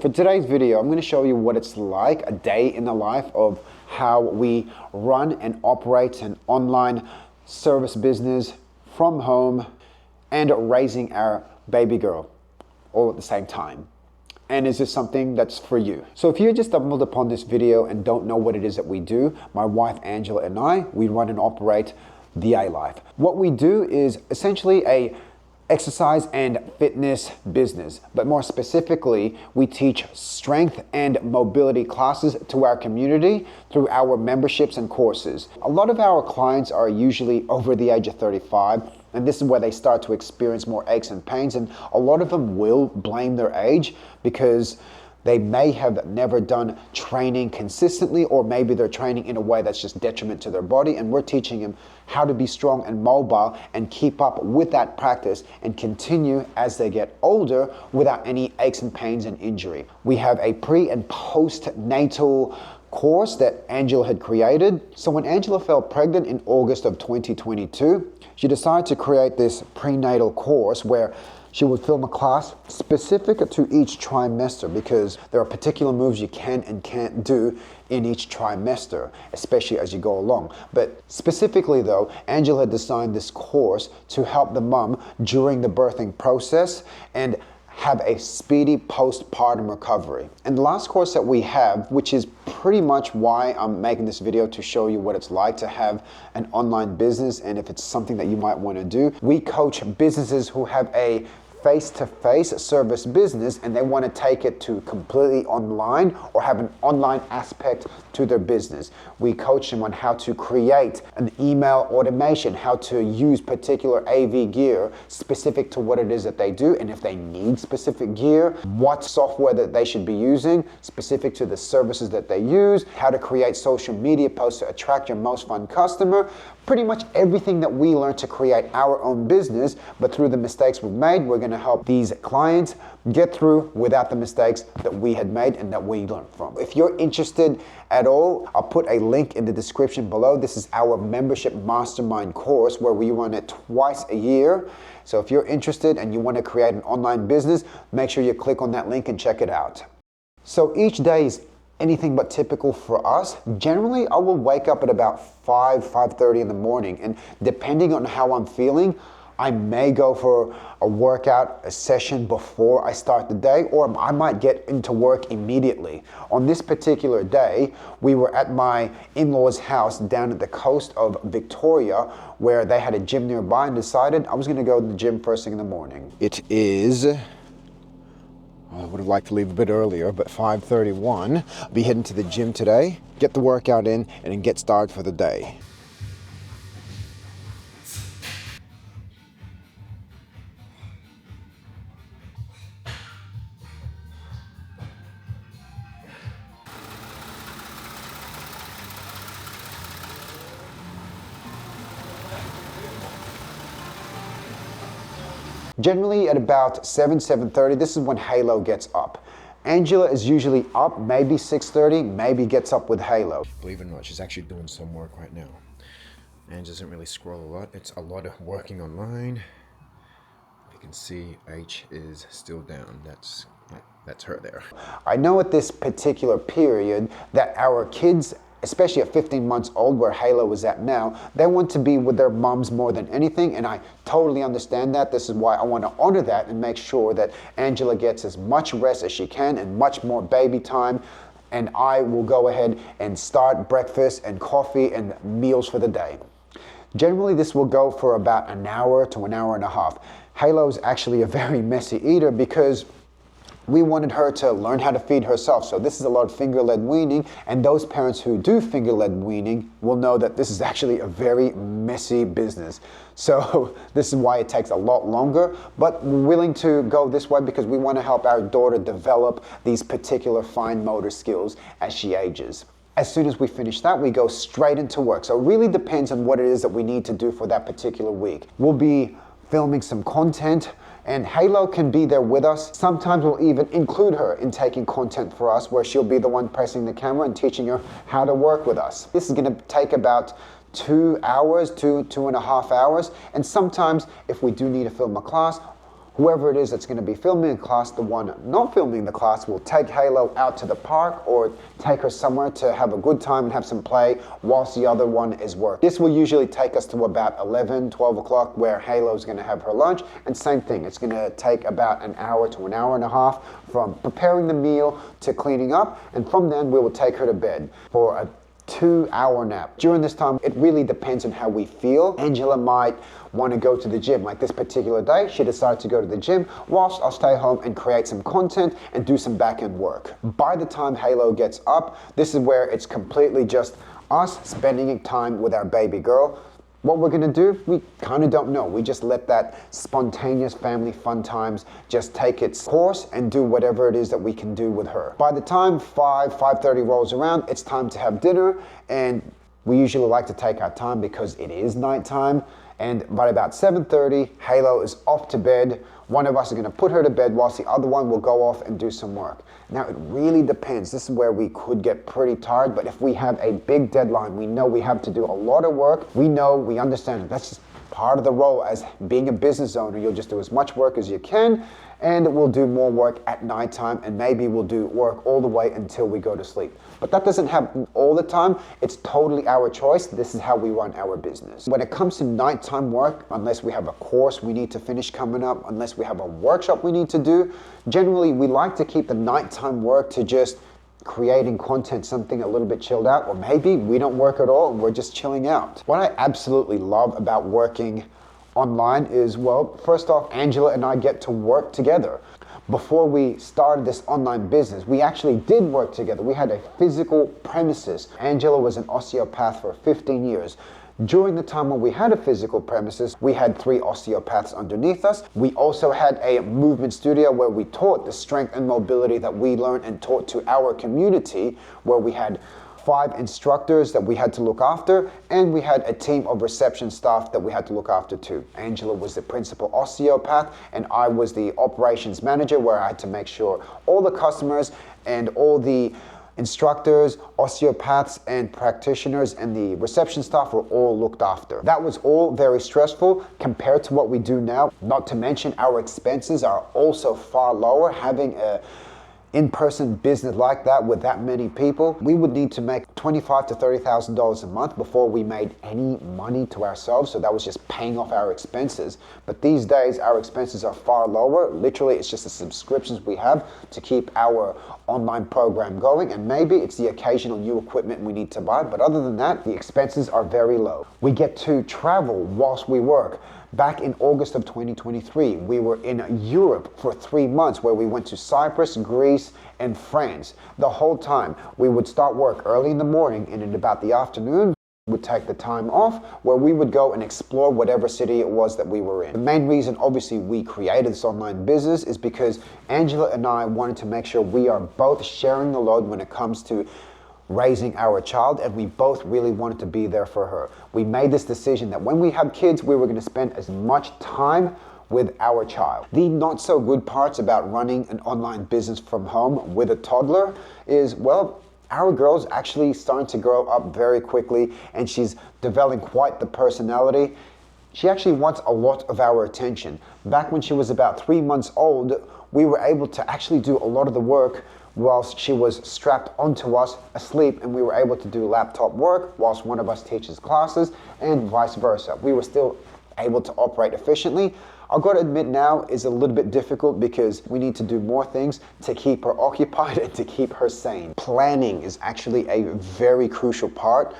For today's video, I'm going to show you what it's like, a day in the life of how we run and operate an online service business from home and raising our baby girl all at the same time. And is this something that's for you? So if you just stumbled upon this video and don't know what it is that we do, my wife Angela and I, we run and operate The A-Life. What we do is essentially a exercise and fitness business, but more specifically, we teach strength and mobility classes to our community through our memberships and courses. A lot of our clients are usually over the age of 35, and this is where they start to experience more aches and pains, and a lot of them will blame their age because they may have never done training consistently, or maybe they're training in a way that's just detriment to their body, and we're teaching them how to be strong and mobile and keep up with that practice and continue as they get older without any aches and pains and injury. We have a pre and postnatal course that Angela had created. So when Angela fell pregnant in August of 2022, she decided to create this prenatal course where she would film a class specific to each trimester, because there are particular moves you can and can't do in each trimester, especially as you go along. But specifically though, Angela had designed this course to help the mom during the birthing process and have a speedy postpartum recovery. And the last course that we have, which is pretty much why I'm making this video, to show you what it's like to have an online business and if it's something that you might want to do. We coach businesses who have a face-to-face service business and they want to take it to completely online or have an online aspect to their business. We coach them on how to create an email automation, how to use particular AV gear specific to what it is that they do, and if they need specific gear, what software that they should be using specific to the services that they use, how to create social media posts to attract your most fun customer. Pretty much everything that we learn to create our own business, but through the mistakes we've made, we're going to help these clients get through without the mistakes that we had made and that we learned from. If you're interested at all, I'll put a link in the description below. This is our membership mastermind course where we run it twice a year. So if you're interested and you want to create an online business, make sure you click on that link and check it out. So each day is anything but typical for us. Generally, I will wake up at about 5:30 in the morning, and depending on how I'm feeling, I may go for a workout, a session before I start the day, or I might get into work immediately. On this particular day, we were at my in-laws' house down at the coast of Victoria, where they had a gym nearby, and decided I was gonna go to the gym first thing in the morning. It is, I would have liked to leave a bit earlier, but 5:31. I'll be heading to the gym today, get the workout in, and then get started for the day. Generally at about 7:30, this is when Halo gets up. Angela is usually up, maybe 6:30, maybe gets up with Halo. Believe it or not, she's actually doing some work right now. And doesn't really scroll a lot. It's a lot of working online. You can see H is still down. That's her there. I know at this particular period that our kids, especially at 15 months old, where Halo is at now, they want to be with their moms more than anything, and I totally understand that. This is why I want to honor that and make sure that Angela gets as much rest as she can and much more baby time, and I will go ahead and start breakfast and coffee and meals for the day. Generally, this will go for about an hour to an hour and a half. Halo is actually a very messy eater because we wanted her to learn how to feed herself. So this is a lot of finger-led weaning, and those parents who do finger-led weaning will know that this is actually a very messy business. So this is why it takes a lot longer, but we're willing to go this way because we want to help our daughter develop these particular fine motor skills as she ages. As soon as we finish that, we go straight into work. So it really depends on what it is that we need to do for that particular week. We'll be filming some content, and Halo can be there with us. Sometimes we'll even include her in taking content for us, where she'll be the one pressing the camera and teaching her how to work with us. This is going to take about 2 hours, two and a half hours. And sometimes if we do need to film a class, whoever it is that's going to be filming the class, the one not filming the class, will take Halo out to the park or take her somewhere to have a good time and have some play whilst the other one is working. This will usually take us to about 11, 12 o'clock where Halo's going to have her lunch, and same thing, it's going to take about an hour to an hour and a half from preparing the meal to cleaning up, and from then we will take her to bed for a 2-hour nap. During this time, it really depends on how we feel. Angela might want to go to the gym. Like this particular day, she decided to go to the gym whilst I'll stay home and create some content and do some back-end work. By the time Halo gets up, this is where it's completely just us spending time with our baby girl. What we're gonna do, we kind of don't know. We just let that spontaneous family fun times just take its course and do whatever it is that we can do with her. By the time 5:30 rolls around, it's time to have dinner, and we usually like to take our time because it is nighttime. And by about 7:30, Halo is off to bed. One of us is gonna put her to bed whilst the other one will go off and do some work. Now, it really depends. This is where we could get pretty tired, but if we have a big deadline, we know we have to do a lot of work, we understand it. That's just part of the role as being a business owner. You'll just do as much work as you can, and we'll do more work at nighttime, and maybe we'll do work all the way until we go to sleep. But that doesn't happen all the time. It's totally our choice. This is how we run our business. When it comes to nighttime work, unless we have a course we need to finish coming up, unless we have a workshop we need to do, generally we like to keep the nighttime work to just creating content, something a little bit chilled out, or maybe we don't work at all and we're just chilling out. What I absolutely love about working online is, well, first off, Angela and I get to work together. Before we started this online business, we actually did work together. We had a physical premises. Angela was an osteopath for 15 years. During the time when we had a physical premises, we had 3 osteopaths underneath us. We also had a movement studio where we taught the strength and mobility that we learned and taught to our community, where we had 5 instructors that we had to look after, and we had a team of reception staff that we had to look after too. Angela was the principal osteopath, and I was the operations manager, where I had to make sure all the customers and all the instructors, osteopaths, and practitioners and the reception staff were all looked after. That was all very stressful compared to what we do now. Not to mention our expenses are also far lower. Having a in-person business like that with that many people, we would need to make $25,000 to $30,000 a month before we made any money to ourselves. So that was just paying off our expenses. But these days, our expenses are far lower. Literally, it's just the subscriptions we have to keep our online program going, and maybe it's the occasional new equipment we need to buy. But other than that, the expenses are very low. We get to travel whilst we work. Back in August of 2023, we were in Europe for 3 months, where we went to Cyprus, Greece, and France. The whole time, we would start work early in the morning, and in about the afternoon, we would take the time off, where we would go and explore whatever city it was that we were in. The main reason, obviously, we created this online business is because Angela and I wanted to make sure we are both sharing the load when it comes to raising our child, and we both really wanted to be there for her. We made this decision that when we have kids, we were going to spend as much time with our child. The not so good parts about running an online business from home with a toddler is, well, our girl's actually starting to grow up very quickly, and she's developing quite the personality. She actually wants a lot of our attention. Back when she was about 3 months old, we were able to actually do a lot of the work whilst she was strapped onto us asleep, and we were able to do laptop work whilst one of us teaches classes, and vice versa. We were still able to operate efficiently. I've got to admit now is a little bit difficult because we need to do more things to keep her occupied and to keep her sane. Planning is actually a very crucial part.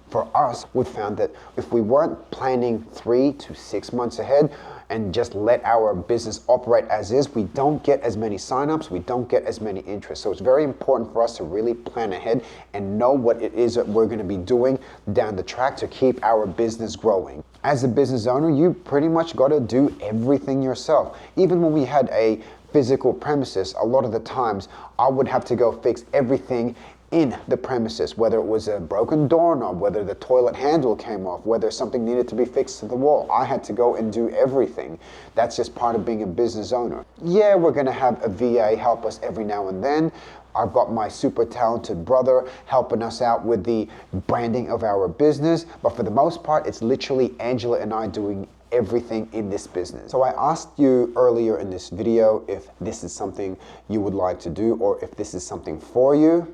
For us, we found that if we weren't planning 3 to 6 months ahead and just let our business operate as is, we don't get as many signups, we don't get as many interests. So it's very important for us to really plan ahead and know what it is that we're going to be doing down the track to keep our business growing. As a business owner, you pretty much got to do everything yourself. Even when we had a physical premises, a lot of the times I would have to go fix everything in the premises, whether it was a broken doorknob, whether the toilet handle came off, whether something needed to be fixed to the wall. I had to go and do everything. That's just part of being a business owner. Yeah, we're gonna have a VA help us every now and then. I've got my super talented brother helping us out with the branding of our business, but for the most part, it's literally Angela and I doing everything in this business. So I asked you earlier in this video if this is something you would like to do or if this is something for you.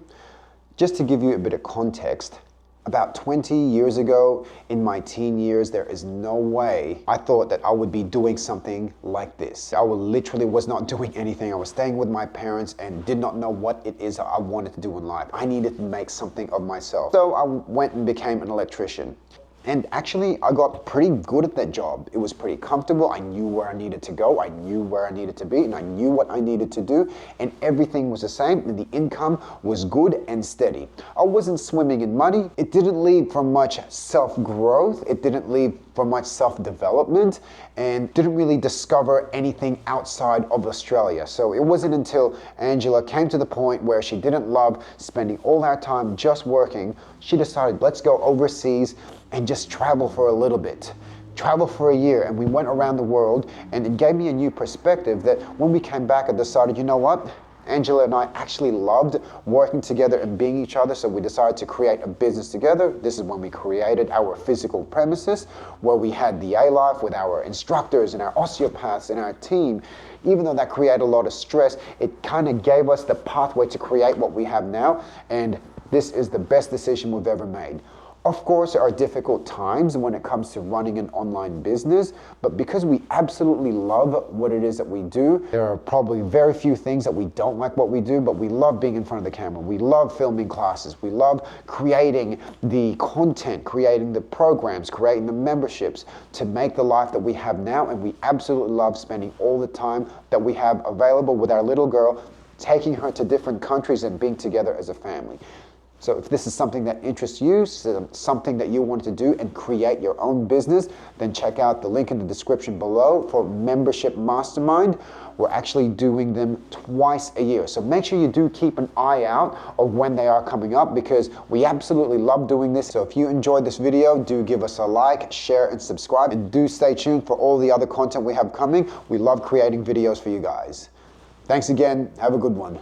Just to give you a bit of context, about 20 years ago, in my teen years, there is no way I thought that I would be doing something like this. I literally was not doing anything. I was staying with my parents and did not know what it is I wanted to do in life. I needed to make something of myself. So I went and became an electrician. And actually, I got pretty good at that job. It was pretty comfortable. I knew where I needed to go. I knew where I needed to be, and I knew what I needed to do. And everything was the same, and the income was good and steady. I wasn't swimming in money. It didn't lead for much self-growth. It didn't lead for much self-development, and didn't really discover anything outside of Australia. So it wasn't until Angela came to the point where she didn't love spending all that time just working, she decided, let's go overseas and just travel for a little bit. Travel for a year, and we went around the world, and it gave me a new perspective that when we came back, I decided, you know what? Angela and I actually loved working together and being each other, so we decided to create a business together. This is when we created our physical premises, where we had the A-Life with our instructors and our osteopaths and our team. Even though that created a lot of stress, it kind of gave us the pathway to create what we have now, and this is the best decision we've ever made. Of course, there are difficult times when it comes to running an online business, but because we absolutely love what it is that we do, there are probably very few things that we don't like what we do, but we love being in front of the camera. We love filming classes. We love creating the content, creating the programs, creating the memberships to make the life that we have now, and we absolutely love spending all the time that we have available with our little girl, taking her to different countries and being together as a family. So if this is something that interests you, something that you want to do and create your own business, then check out the link in the description below for Membership Mastermind. We're actually doing them twice a year. So make sure you do keep an eye out of when they are coming up, because we absolutely love doing this. So if you enjoyed this video, do give us a like, share, and subscribe. And do stay tuned for all the other content we have coming. We love creating videos for you guys. Thanks again. Have a good one.